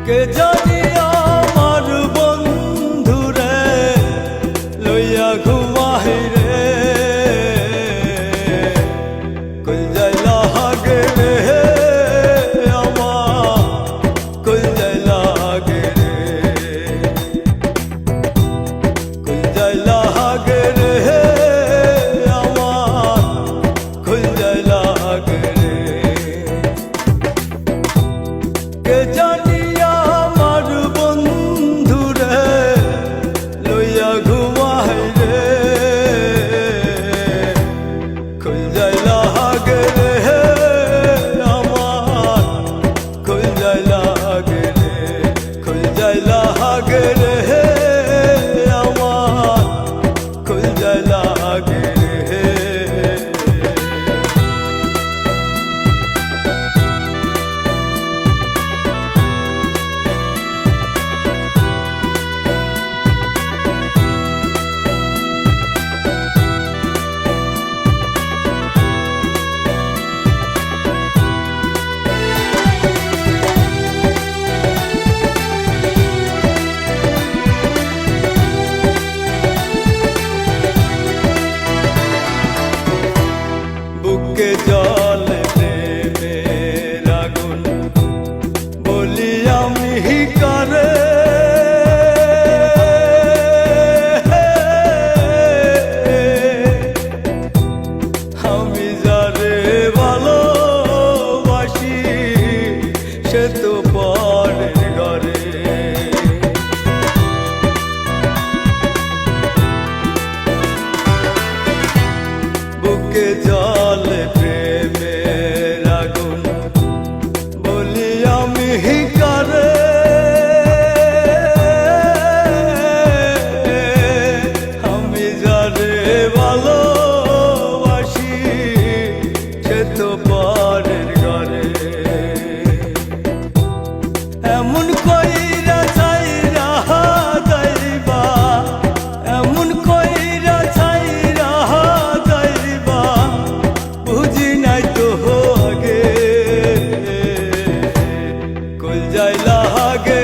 কে জানি আমার বন্ধুরে লইয়া ঘুমাই রে, কই যাই লাগে রে আমার, কই যাই লাগে রে, কই যাই লাগে রে আমার, কই যাই লাগে রে। কে জানি আমার বন্ধুরে লইয়া ঘুমাই রে, কই যাই লাগে রে আমার, কই যাই লাগে রে, কই যাই লাগে রে আমার, কই যাই লাগে রে। বুকে জলে প্রেমের আগুন বলি আমি কারে, আমি যারে ভালোবাসি সে তো পরের ঘরে। বুকে জলে প্রেমের আগুন বলি আমি কারে, আমি যারে ভালোবাসি সে তো পরের ঘরে। এমন কইরা চাইরা যাইবা, এমন কইরা চাইরা যাইবা, বুঝি নাই তো আগে, কই যাই লাগে